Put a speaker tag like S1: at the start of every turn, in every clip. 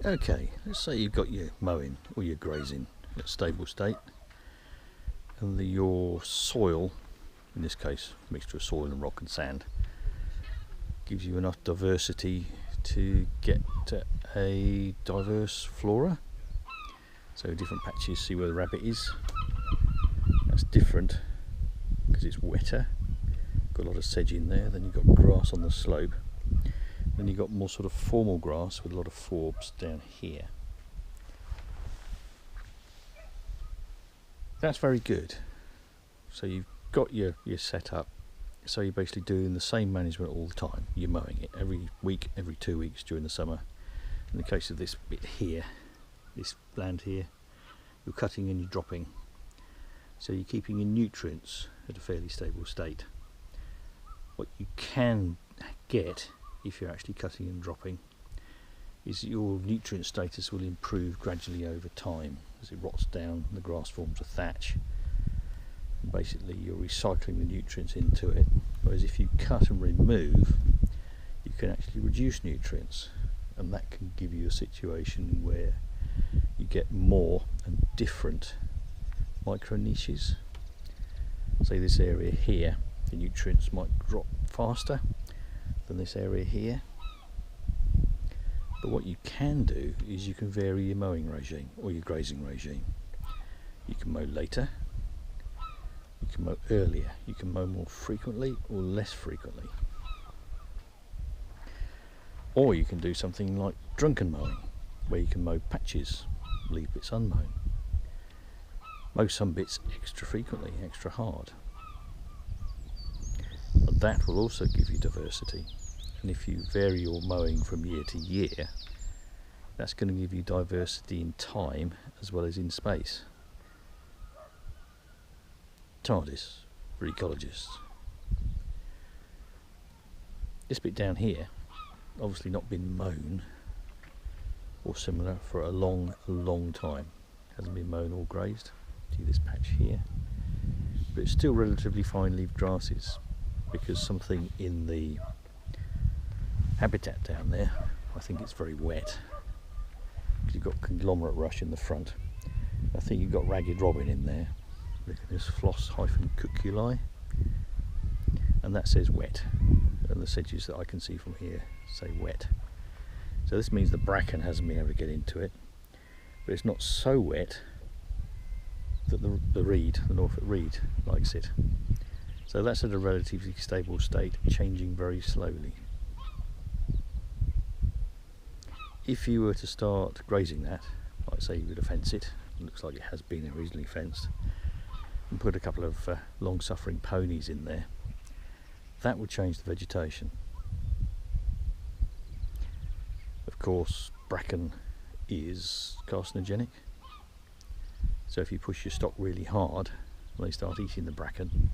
S1: Okay, let's say you've got your mowing or your grazing at stable state, and your soil, in this case mixture of soil and rock and sand, gives you enough diversity to get a diverse flora. So different patches, see where the rabbit is, that's different because it's wetter, got a lot of sedge in there. Then you've got grass on the slope, then you've got more sort of formal grass with a lot of forbs down here. That's very good. So you've got your setup, so you're basically doing the same management all the time. You're mowing it every week, every 2 weeks during the summer. In the case of this bit here, this land here, you're cutting and you're dropping. So you're keeping your nutrients at a fairly stable state. What you can get if you're actually cutting and dropping is that your nutrient status will improve gradually over time. As it rots down, the grass forms a thatch. And basically you're recycling the nutrients into it, whereas if you cut and remove, you can actually reduce nutrients, and that can give you a situation where you get more and different micro niches. Say this area here, the nutrients might drop faster than this area here, but what you can do is you can vary your mowing regime or your grazing regime. You can mow later, you can mow earlier, you can mow more frequently or less frequently, or you can do something like drunken mowing, where you can mow patches, leave bits unmown, mow some bits extra frequently, extra hard. But that will also give you diversity, and if you vary your mowing from year to year, that's going to give you diversity in time as well as in space. TARDIS for ecologists. This bit down here, obviously not been mown or similar for a long time. Hasn't been mown or grazed. See this patch here, but it's still relatively fine leaved grasses, because something in the habitat down there, I think it's very wet. You've got conglomerate rush in the front. I think you've got ragged robin in there. Look at this floss-cuculi, and that says wet, and the sedges that I can see from here say wet. So this means the bracken hasn't been able to get into it, but it's not so wet that the reed, the Norfolk reed, likes it. So that's at a relatively stable state, changing very slowly. If you were to start grazing that, like say you were to fence it, looks like it has been originally fenced, and put a couple of long-suffering ponies in there, that would change the vegetation. Of course, bracken is carcinogenic, so if you push your stock really hard and they start eating the bracken,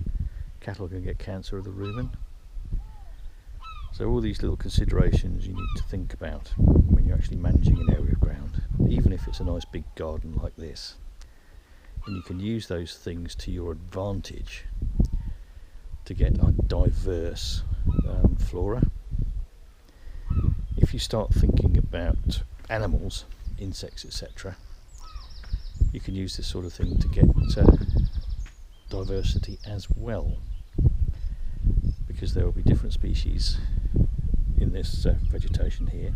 S1: cattle can get cancer of the rumen. So all these little considerations you need to think about when you're actually managing an area of ground, even if it's a nice big garden like this. And you can use those things to your advantage to get a diverse flora. If you start thinking about animals, insects, etc., you can use this sort of thing to get diversity as well, because there will be different species in this vegetation here.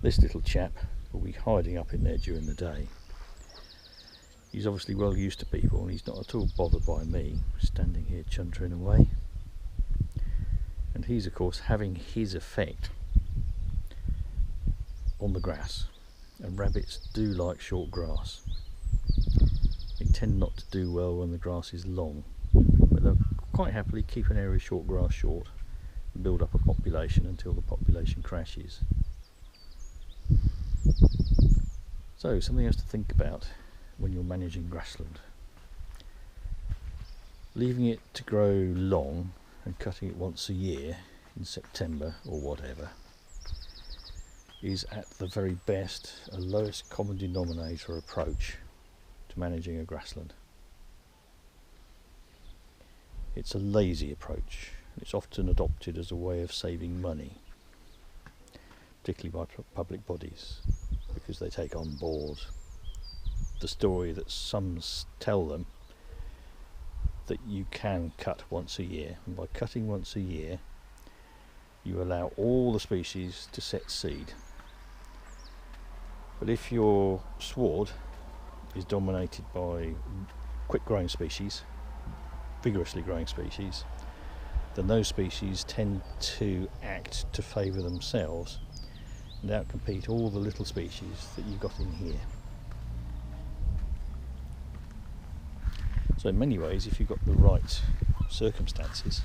S1: This little chap will be hiding up in there during the day. He's obviously well used to people, and he's not at all bothered by me standing here chuntering away. And he's of course having his effect on the grass, and rabbits do like short grass. They tend not to do well when the grass is long, but they'll quite happily keep an area of short grass short and build up a population until the population crashes. So something else to think about when you're managing grassland. Leaving it to grow long and cutting it once a year in September or whatever is at the very best a lowest common denominator approach to managing a grassland. It's a lazy approach. It's often adopted as a way of saving money, particularly by public bodies. because they take on board the story that some tell them, that you can cut once a year, and by cutting once a year you allow all the species to set seed. But if your sward is dominated by quick growing species, vigorously growing species, then those species tend to act to favour themselves and outcompete all the little species that you've got in here. So in many ways, if you've got the right circumstances,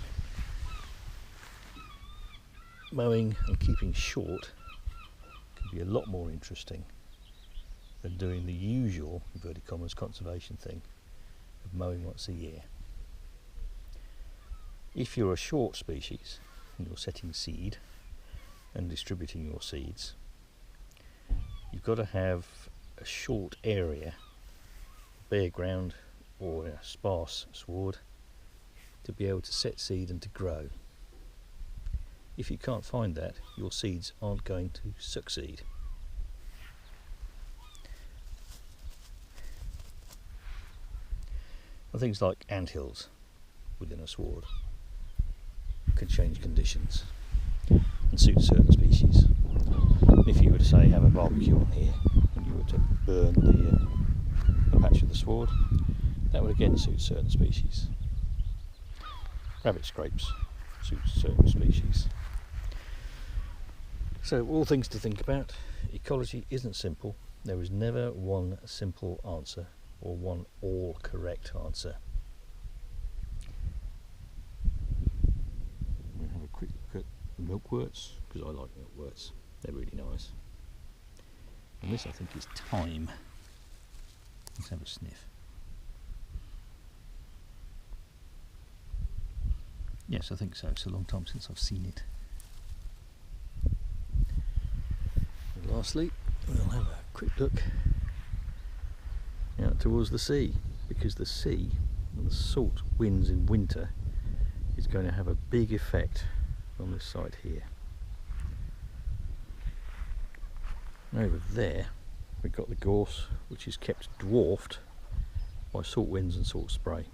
S1: mowing and keeping short can be a lot more interesting than doing the usual, inverted commas, conservation thing of mowing once a year. If you're a short species and you're setting seed and distributing your seeds, you've got to have a short area, bare ground or a sparse sward, to be able to set seed and to grow. If you can't find that, your seeds aren't going to succeed. And things like anthills within a sward can change conditions and suit certain species. If you were to say have a barbecue on here and you were to burn the patch of the sward, that would again suit certain species. Rabbit scrapes suit certain species. So all things to think about. Ecology isn't simple. There is never one simple answer or one all correct answer. I'm going to have a quick look at milkworts, because I like milkworts. They're really nice. And this I think is thyme. Let's have a sniff. Yes, I think so. It's a long time since I've seen it. And lastly, we'll have a quick look out towards the sea, because the sea and the salt winds in winter is going to have a big effect on this site here. Over there we've got the gorse, which is kept dwarfed by salt winds and salt spray.